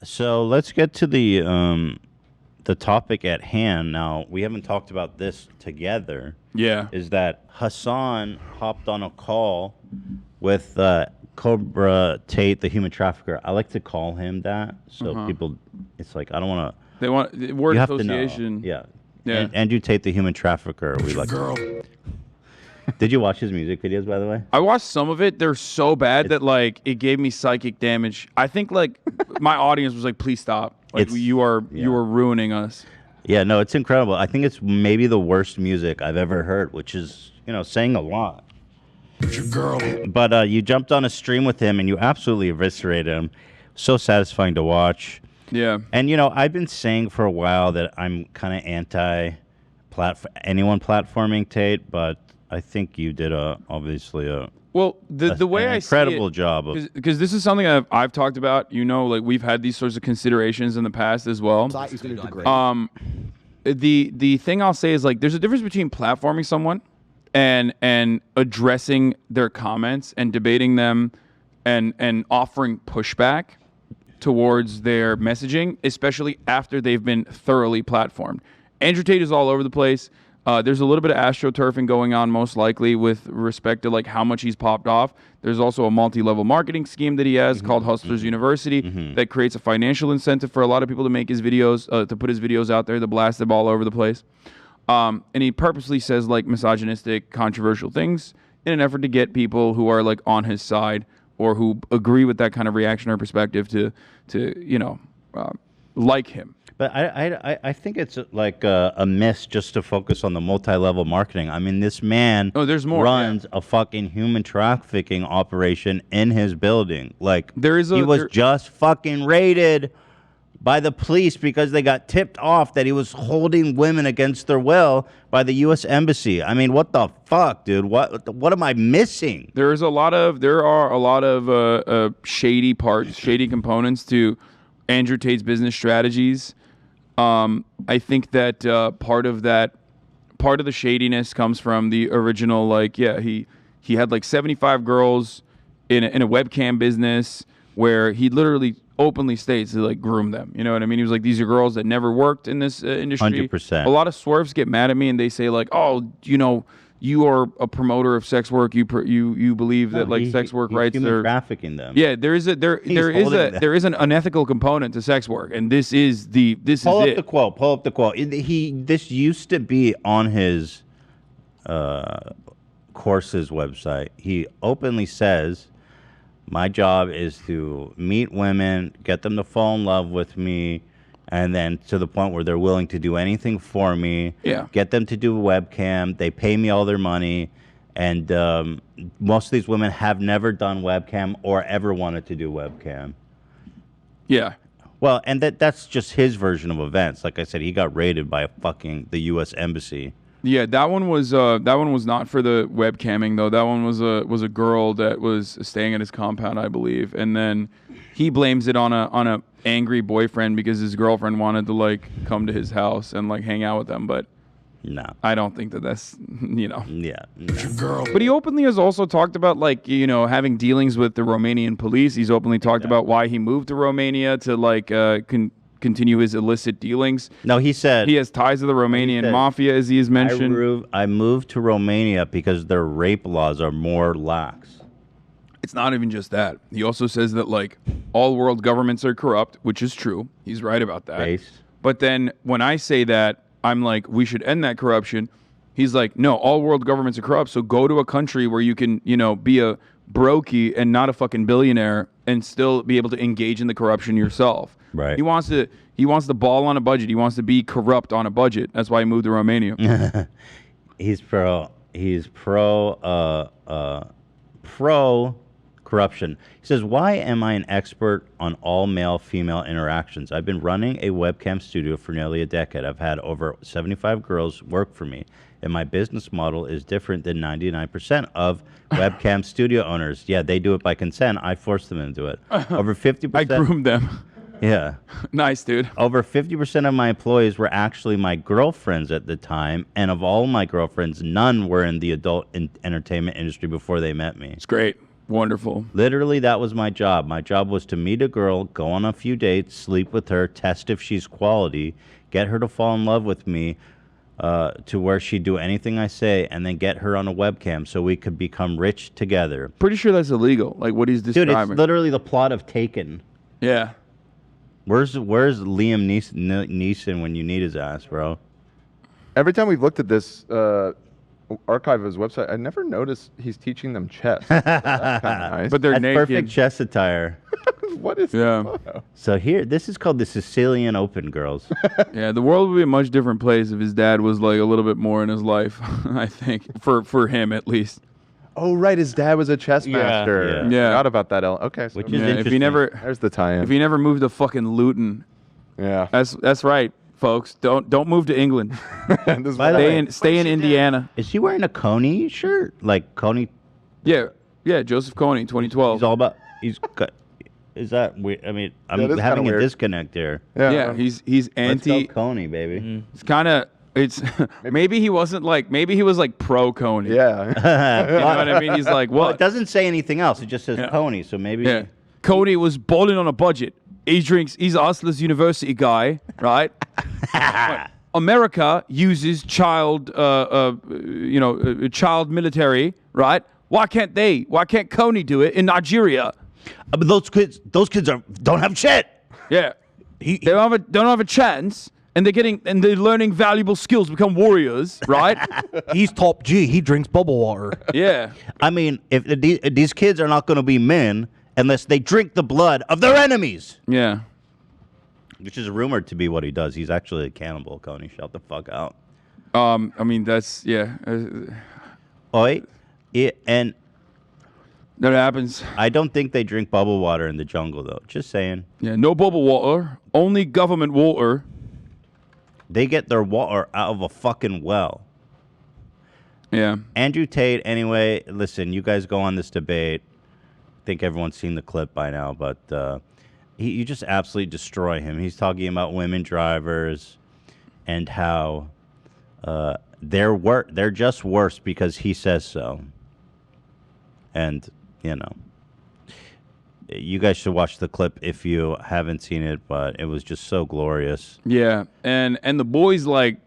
So let's get to the topic at hand. Now we haven't talked about this together. Yeah. Is that Hassan hopped on a call with Cobra Tate, the human trafficker. I like to call him that, so people. It's like I don't want to. They want word You association. have to know. Yeah. Yeah. Andrew Tate, the human trafficker. We like. Girl. Did you watch his music videos, by the way? I watched some of it. They're so bad that like it gave me psychic damage. I think like my audience was like, "Please stop! Like you are ruining us." Yeah, no, it's incredible. I think it's maybe the worst music I've ever heard, which is saying a lot. Your girl. But you jumped on a stream with him and you absolutely eviscerated him. So satisfying to watch. Yeah. And I've been saying for a while that I'm kind of anti anyone platforming Tate, but I think you did obviously a the way I see incredible job of because this is something I've talked about. Like we've had these sorts of considerations in the past as well. The thing I'll say is like there's a difference between platforming someone and addressing their comments and debating them and offering pushback towards their messaging, especially after they've been thoroughly platformed. Andrew Tate is all over the place. There's a little bit of astroturfing going on, most likely, with respect to like how much he's popped off. There's also a multi-level marketing scheme that he has called Hustlers University that creates a financial incentive for a lot of people to make his videos, to put his videos out there, to blast them all over the place. And he purposely says like misogynistic, controversial things in an effort to get people who are like on his side or who agree with that kind of reaction or perspective to like him. But I think it's like a miss just to focus on the multi-level marketing. I mean, this man runs a fucking human trafficking operation in his building. Like, he was just fucking raided by the police because they got tipped off that he was holding women against their will by the U.S. Embassy. I mean, what the fuck, dude? What am I missing? There are a lot of shady components to Andrew Tate's business strategies. I think that part of the shadiness comes from the original, he had like 75 girls in a webcam business where he literally openly states to like groom them. You know what I mean? He was like, these are girls that never worked in this industry. 100%. A lot of swerves get mad at me and they say like, oh, you are a promoter of sex work. You believe that sex work rights are trafficking them. Yeah, there is an unethical component to sex work, and this is Pull up the quote. This used to be on his course's website. He openly says, "My job is to meet women, get them to fall in love with me." And then to the point where they're willing to do anything for me. Yeah. Get them to do a webcam. They pay me all their money. And most of these women have never done webcam or ever wanted to do webcam. Yeah. Well, and that's just his version of events. Like I said, he got raided by the U.S. Embassy. Yeah, that one was not for the webcamming though. That one was a girl that was staying at his compound, I believe, and then he blames it on a angry boyfriend because his girlfriend wanted to like come to his house and like hang out with them. But no, I don't think that's Yeah. Your girl. But he openly has also talked about like having dealings with the Romanian police. He's openly talked about why he moved to Romania to like continue his illicit dealings. No, he said he has ties to the Romanian mafia, as he has mentioned. I moved to Romania because their rape laws are more lax. It's not even just that. He also says that like all world governments are corrupt, which is true. He's right about that. But then when I say that, I'm like, we should end that corruption. He's like, no, all world governments are corrupt. So go to a country where you can, be a brokey and not a fucking billionaire and still be able to engage in the corruption yourself. Right. He wants the ball on a budget. He wants to be corrupt on a budget. That's why he moved to Romania. He's pro corruption. He says, why am I an expert on all male-female interactions? I've been running a webcam studio for nearly a decade. I've had over 75 girls work for me, and my business model is different than 99% of webcam studio owners. Yeah, they do it by consent. I force them into it. Over 50%. I groomed them. Yeah. Nice, dude. Over 50% of my employees were actually my girlfriends at the time, and of all my girlfriends, none were in the adult entertainment industry before they met me. It's great. Wonderful. Literally, that was my job. My job was to meet a girl, go on a few dates, sleep with her, test if she's quality, get her to fall in love with me, to where she'd do anything I say, and then get her on a webcam so we could become rich together. Pretty sure that's illegal. Like what he's describing. Dude, it's literally the plot of Taken. Yeah. Where's Liam Neeson when you need his ass, bro? Every time we've looked at this archive of his website, I never noticed he's teaching them chess. That's kind of nice. But they're That's naked. perfect chess attire. What is that? So here, this is called the Sicilian Open, girls. Yeah, the world would be a much different place if his dad was like a little bit more in his life, I think, for him at least. Oh, right. His dad was a chess master. Yeah. Forgot about that. Okay. So Which is interesting. If he never, there's the tie-in. if he never moved to fucking Luton, yeah. that's right, folks. Don't move to England. Stay in Indiana. Is he wearing a Coney shirt? Like Coney? Yeah, Joseph Coney, 2012. He's all about. Is that weird? I mean, I'm having a disconnect here. Yeah, he's anti. Let's go Coney, baby. It's kind of. It's maybe he was like pro Coney. Yeah. You know what I mean? He's like, what? Well, it doesn't say anything else. It just says Coney, so maybe. Yeah. Coney was balling on a budget. He's Osler's university guy, right? America uses child military, right? Why can't Coney do it in Nigeria? But those kids don't have shit. Yeah. They don't have a chance. And they're learning valuable skills to become warriors, right? He's top G. He drinks bubble water. Yeah. I mean, if these kids are not going to be men unless they drink the blood of their enemies. Yeah. Which is rumored to be what he does. He's actually a cannibal, Coney. Shut the fuck out. I mean, that's, yeah. And that happens. I don't think they drink bubble water in the jungle, though. Just saying. Yeah, no bubble water. Only government water. They get their water out of a fucking well. Yeah. Andrew Tate, anyway, listen, you guys go on this debate. I think everyone's seen the clip by now, but you just absolutely destroy him. He's talking about women drivers and how they're just worse because he says so. And, you guys should watch the clip if you haven't seen it, but it was just so glorious. Yeah, and the boys, like,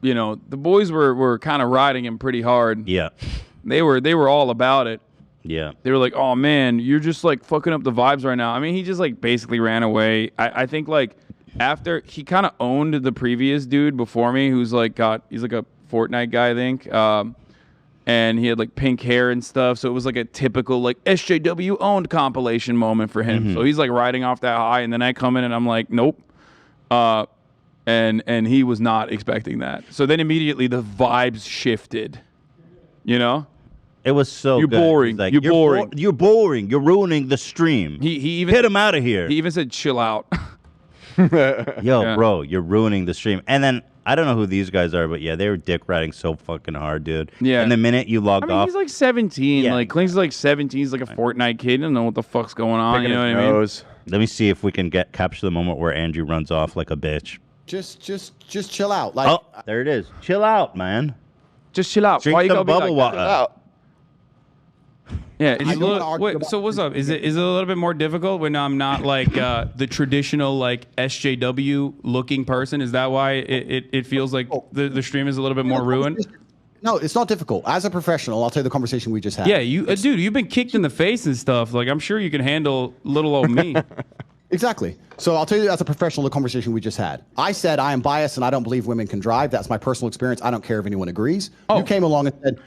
the boys were kind of riding him pretty hard. Yeah. They were all about it. Yeah. They were like, oh, man, you're just, like, fucking up the vibes right now. I mean, he just, like, basically ran away. I think, like, after he kind of owned the previous dude before me who's, like, he's, like, a Fortnite guy, I think. And he had like pink hair and stuff, so it was like a typical like SJW owned compilation moment for him. Mm-hmm. So he's like riding off that high, and then I come in and I'm like, nope. And he was not expecting that. So then immediately the vibes shifted. It was so you're good. Boring. Like, you're boring. You're boring. You're ruining the stream. He even get him out of here. He even said, "Chill out." Yo, bro, you're ruining the stream. And then I don't know who these guys are, but yeah, they were dick riding so fucking hard, dude. Yeah. And the minute you logged off, he's like 17. Yeah. Like Kling's like 17. He's like a Fortnite kid. He doesn't know what the fuck's going on. Picking You know his what I mean? nose. let me see if we can capture the moment where Andrew runs off like a bitch. Just chill out. Like, Oh, there it is. Chill out, man. Just chill out. Drink Why you some gotta be bubble like, water. Yeah, I don't wanna argue about- So what's up? Is it a little bit more difficult when I'm not like the traditional like SJW looking person? Is that why it feels like the stream is a little bit more ruined? No, it's not difficult. As a professional, I'll tell you the conversation we just had. Yeah, dude, you've been kicked in the face and stuff. Like I'm sure you can handle little old me. Exactly. So I'll tell you as a professional the conversation we just had. I said I am biased and I don't believe women can drive. That's my personal experience. I don't care if anyone agrees. Oh. You came along and said,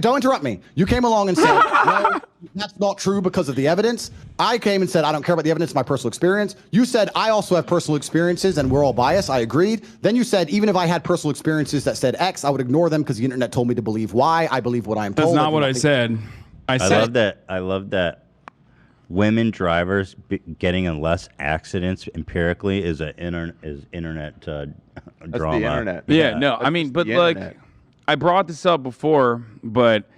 don't interrupt me. You came along and said, no, that's not true because of the evidence. I came and said, I don't care about the evidence, my personal experience. You said, I also have personal experiences and we're all biased. I agreed. Then you said, even if I had personal experiences that said X, I would ignore them because the internet told me to believe Y. I believe what I am That's told. not what I said. I said I love that. Women drivers getting in less accidents empirically is internet drama. That's the internet. Yeah, no, I mean, but like, I brought this up before, but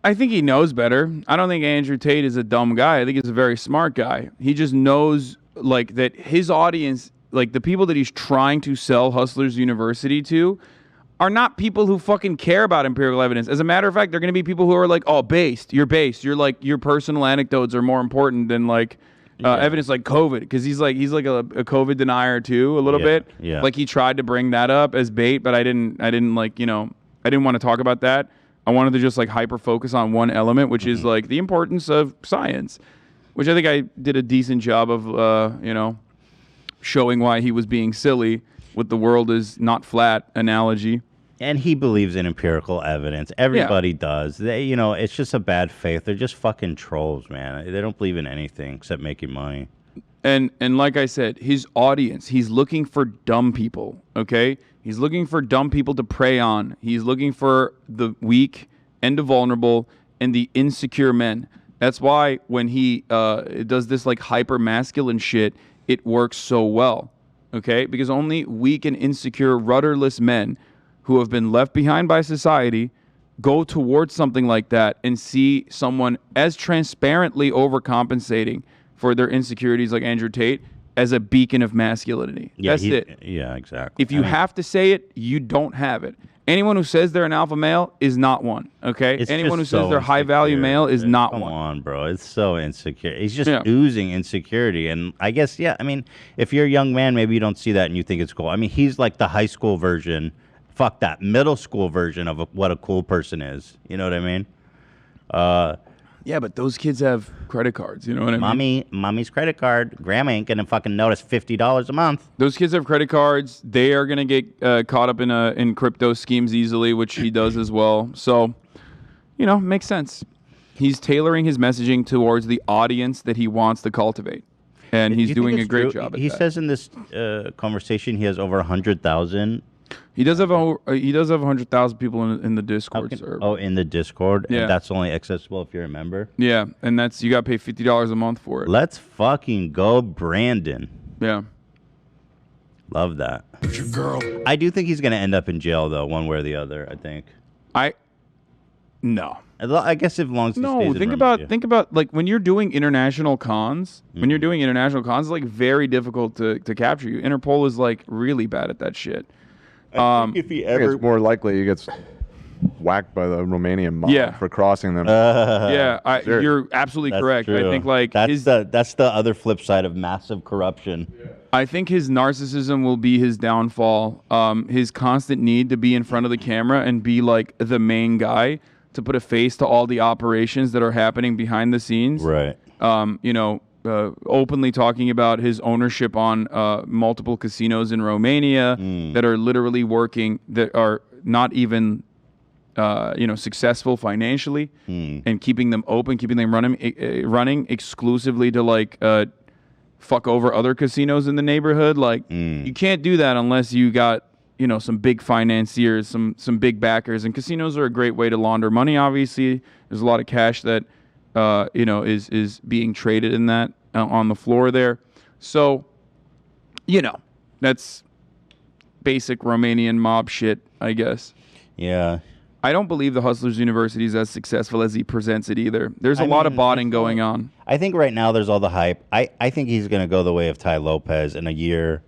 I think he knows better. I don't think Andrew Tate is a dumb guy. I think he's a very smart guy. He just knows like that his audience, like the people that he's trying to sell Hustlers University to, are not people who fucking care about empirical evidence. As a matter of fact, they're going to be people who are like, oh, based. You're based. You're like, your personal anecdotes are more important than like evidence like COVID. Because he's like a COVID denier too, a little bit. Yeah. Like he tried to bring that up as bait, but I didn't like, I didn't want to talk about that. I wanted to just like hyper focus on one element, which is like the importance of science, which I think I did a decent job of, showing why he was being silly with the world is not flat analogy. And he believes in empirical evidence. Everybody does. They, it's just a bad faith. They're just fucking trolls, man. They don't believe in anything except making money. And like I said, his audience, he's looking for dumb people, okay? He's looking for dumb people to prey on. He's looking for the weak and the vulnerable and the insecure men. That's why when he does this like hyper masculine shit, it works so well, okay? Because only weak and insecure, rudderless men who have been left behind by society go towards something like that and see someone as transparently overcompensating for their insecurities like Andrew Tate as a beacon of masculinity. Yeah, that's it. Yeah, exactly. If you have to say it, you don't have it. Anyone who says they're an alpha male is not one, okay? Anyone who says they're a high-value male is not one. Come on, bro. It's so insecure. He's just oozing insecurity. And I guess, if you're a young man, maybe you don't see that and you think it's cool. I mean, he's like the high school version, fuck that, middle school version of what a cool person is. You know what I mean? Yeah, but those kids have credit cards. You know what I mean? Mommy's credit card. Grandma ain't gonna fucking notice $50 a month. Those kids have credit cards. They are gonna get caught up in crypto schemes easily, which he does as well. So, makes sense. He's tailoring his messaging towards the audience that he wants to cultivate, and he's doing a great job at that. He says in this conversation he has over 100,000. He does have 100,000 people in the Discord server. Oh, in the Discord? Yeah. And that's only accessible if you're a member? Yeah, and you got to pay $50 a month for it. Let's fucking go, Brandon. Yeah. Love that. It's your girl. I do think he's going to end up in jail, though, one way or the other, I think. No. I guess as long as he stays in think about like when you're doing international cons, it's like very difficult to capture you. Interpol is like really bad at that shit. I think if he ever, it's more likely he gets whacked by the Romanian mob for crossing them. You're absolutely correct. True. I think like that's the other flip side of massive corruption. Yeah. I think his narcissism will be his downfall. His constant need to be in front of the camera and be like the main guy to put a face to all the operations that are happening behind the scenes. Right. Openly talking about his ownership on multiple casinos in Romania that are literally working, that are not even successful financially, and keeping them open, keeping them running exclusively to like fuck over other casinos in the neighborhood. Like you can't do that unless you got some big financiers, some big backers, and casinos are a great way to launder money. Obviously, there's a lot of cash that is being traded in that on the floor there. So, that's basic Romanian mob shit, I guess. Yeah. I don't believe the Hustlers University is as successful as he presents it either. There's a lot of botting going on. I think right now there's all the hype. I think he's going to go the way of Tai Lopez in a year.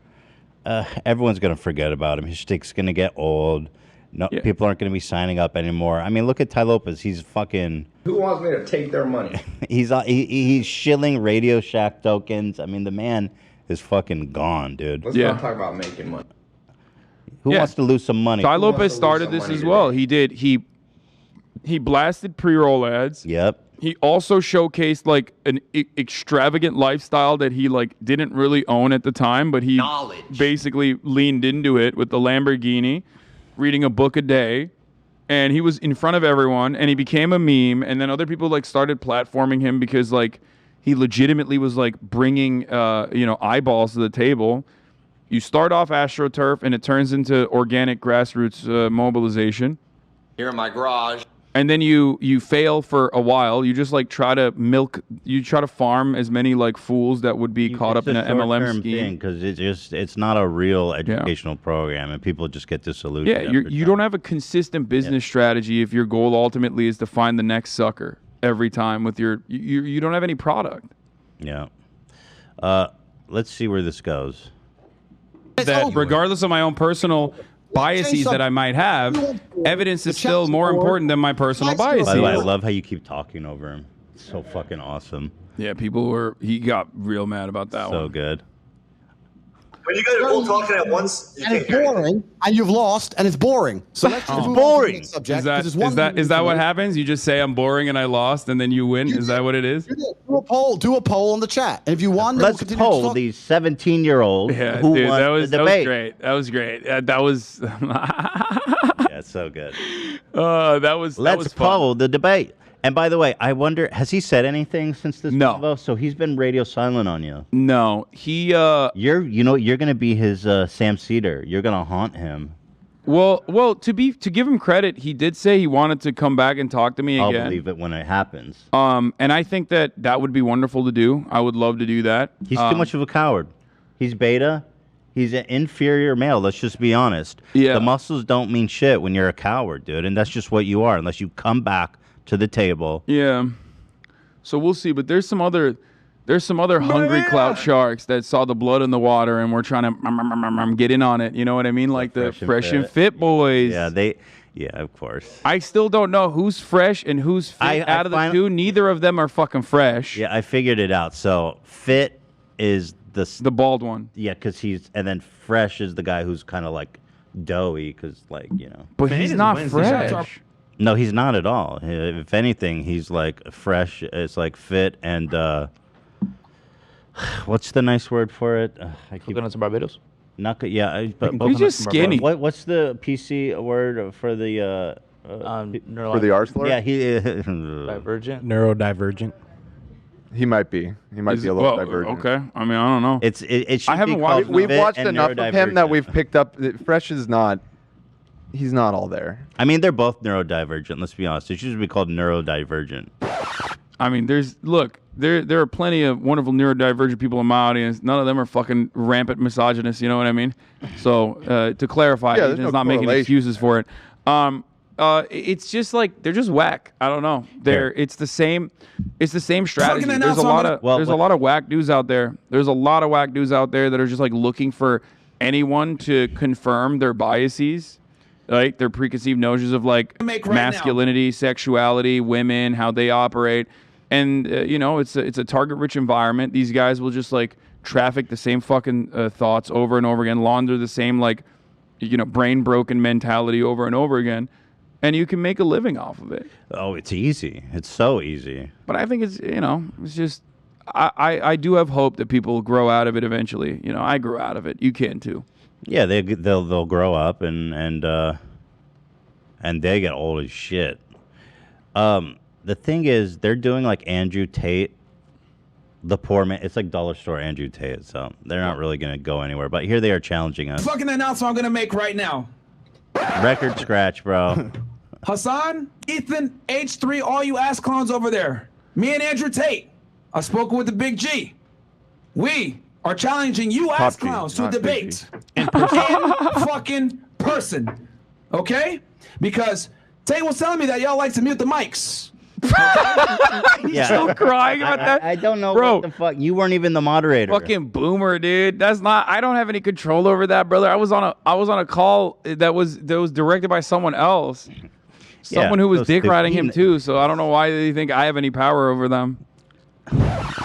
Everyone's going to forget about him. His shtick's going to get old. No, people aren't going to be signing up anymore. I mean, look at Tai Lopez. He's fucking... Who wants me to take their money? he's shilling Radio Shack tokens. I mean, the man is fucking gone, dude. Let's not talk about making money. Who wants to lose some money? Tai Lopez started this as well. He did. He blasted pre-roll ads. Yep. He also showcased like an extravagant lifestyle that he like didn't really own at the time, but he basically leaned into it with the Lamborghini, reading a book a day, and he was in front of everyone, and he became a meme. And then other people like started platforming him because like he legitimately was like bringing eyeballs to the table. You start off AstroTurf, and it turns into organic grassroots mobilization. Here in my garage. And then you fail for a while. You just like try to farm as many like fools that would be caught up in an MLM scheme. Because it's not a real educational program, and people just get disillusioned. Yeah, you don't have a consistent business strategy if your goal ultimately is to find the next sucker every time with you don't have any product. Yeah. Let's see where this goes. That regardless of my own personal biases that I might have, evidence is still more important than my personal biases. By the way, I love how you keep talking over him. It's so fucking awesome. Yeah, he got real mad about that one. So good. When you guys are all talking at once, you And can't it's hear anything. boring, and you've lost, and it's boring. So let's just move on to the next subject, Is 'cause it's one that thing what to- happens? You just say I'm boring and I lost, and then you win. Is that what it is? Do a poll. Do a poll in the chat, and if you won, then we'll Let's continue to poll talk. these 17-year-olds Yeah, who dude, won that was the debate. great. That was great. That was Yeah, it's so good. that was Let's fun. poll the debate. And by the way, I wonder, has he said anything since this? No. Convo? So he's been radio silent on you. No, he. You're gonna be his Sam Cedar. You're gonna haunt him. Well, to give him credit, he did say he wanted to come back and talk to me I'll again. believe it when it happens. And I think that would be wonderful to do. I would love to do that. He's too much of a coward. He's beta. He's an inferior male. Let's just be honest. Yeah. The muscles don't mean shit when you're a coward, dude, and that's just what you are. Unless you come back to the table. Yeah. So we'll see, but there's some other hungry clout sharks that saw the blood in the water and we're trying to get in on it. You know what I mean? Like the fresh and fit boys. Yeah, of course. I still don't know who's fresh and who's fit out of the two. Neither of them are fucking fresh. Yeah, I figured it out. So fit is the bald one. Yeah, because and then fresh is the guy who's kind of like doughy, because like, you know. But he's not fresh. No, he's not at all. If anything, he's like fresh. It's like fit and what's the nice word for it? I keep Coconuts and Barbados. Not good. Yeah, but he's just skinny. What's the PC word for the For the R slur? Yeah, he Divergent. Neurodivergent. He might be. He might be a little divergent. Okay. I mean, I don't know. It should I haven't be watched. called We've fit watched and enough of him that neurodivergent. we've picked up that Fresh is not. He's not all there. I mean, they're both neurodivergent. Let's be honest. It should be called neurodivergent. I mean, there are plenty of wonderful neurodivergent people in my audience. None of them are fucking rampant misogynists. You know what I mean? So to clarify, Yeah, it's there's no not making correlation. excuses for it. It's just like they're just whack. I don't know. It's the same strategy. There's a lot of whack dudes out there. There's a lot of whack dudes out there that are just like looking for anyone to confirm their biases, like their preconceived notions of like masculinity, sexuality, women, how they operate. And it's a target-rich environment. These guys will just like traffic the same fucking thoughts over and over again, launder the same like brain-broken mentality over and over again. And you can make a living off of it. Oh, it's easy. It's so easy. But I think it's just, I do have hope that people grow out of it eventually. I grew out of it. You can too. Yeah, they'll grow up and they get old as shit. The thing is, they're doing like Andrew Tate, the poor man. It's like dollar store Andrew Tate, so they're not really gonna go anywhere. But here they are challenging us. Fucking announcement I'm gonna make right now. Record scratch, bro. Hassan, Ethan, H3, all you ass clowns over there. Me and Andrew Tate. I've spoken with the Big G. We are challenging you ass G, clowns to a not Big debate. G. In fucking person. Okay? Because Tate was telling me that y'all like to mute the mics. Yeah, Still crying about that? I don't know, Bro. what the fuck. You weren't even the moderator. Fucking boomer, dude. I don't have any control over that, brother. I was on a call that was directed by someone else. Someone who was so dick riding him stupid. too, so I don't know why they think I have any power over them.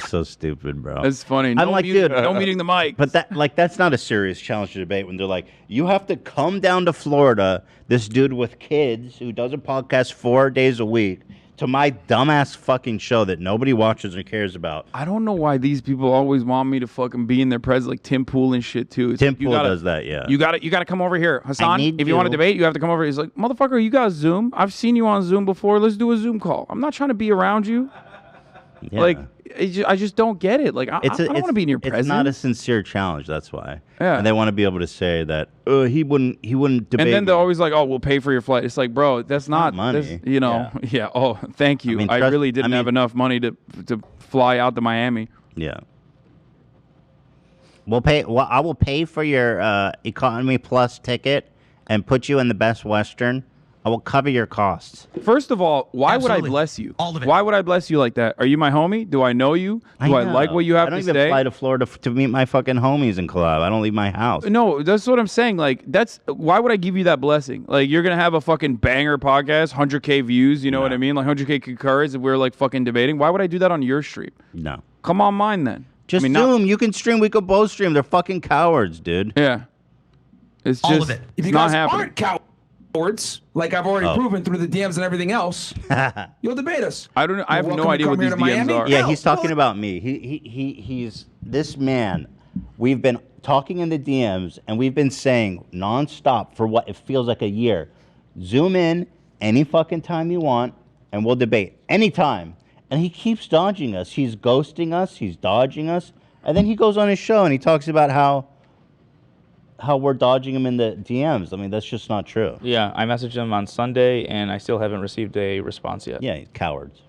So stupid, bro. It's funny. I'm like, dude, no meeting the mic. But that's not a serious challenge to debate when they're like, you have to come down to Florida, this dude with kids who does a podcast 4 days a week, to my dumbass fucking show that nobody watches or cares about. I don't know why these people always want me to fucking be in their presence, like Tim Pool and shit too. It's Tim like, you Pool gotta- does that, yeah. You gotta come over here, Hassan. need If you want to you. debate, you have to come over. He's like, motherfucker, you got Zoom. I've seen you on Zoom before. Let's do a Zoom call. I'm not trying to be around you. Yeah. Like, I just don't get it. Like, I don't want to be in your presence. It's not a sincere challenge, that's why. Yeah. And they want to be able to say that, he wouldn't debate. And then they're me. always like, "Oh, we'll pay for your flight." It's like, bro, that's not money. that's- Yeah. Oh, thank you. I, trust- really didn't have enough money to fly out to Miami. Yeah. I will pay for your economy plus ticket and put you in the Best Western I will cover your costs. First of all, why would I Absolutely. bless you? All of it. Why would I bless you like that? Are you my homie? Do I know you? Do I like what you have I don't to even say? fly to Florida to meet my fucking homies and collab. I don't leave my house. No, that's what I'm saying. Like, why would I give you that blessing? Like, you're gonna have a fucking banger podcast, 100K views. You know what I mean? Like 100K concurs, and we're like fucking debating. Why would I do that on your stream? No. Come on mine then. Just I mean, Zoom. You can stream. We could both stream. They're fucking cowards, dude. Yeah. It's All just of it. If you not guys happening. aren't cowards, like I've already proven through the DMs and everything else, you'll debate us. I don't know. I have Welcome no to idea come what here these to DMs Miami? are. Yeah, No, he's talking well- about me. He's this man. We've been talking in the DMs and we've been saying nonstop for what it feels like a year. Zoom in any fucking time you want and we'll debate anytime. And he keeps dodging us. He's ghosting us. He's dodging us. And then he goes on his show and he talks about how we're dodging him in the DMs. I mean, that's just not true. Yeah, I messaged him on Sunday, and I still haven't received a response yet. Yeah, cowards.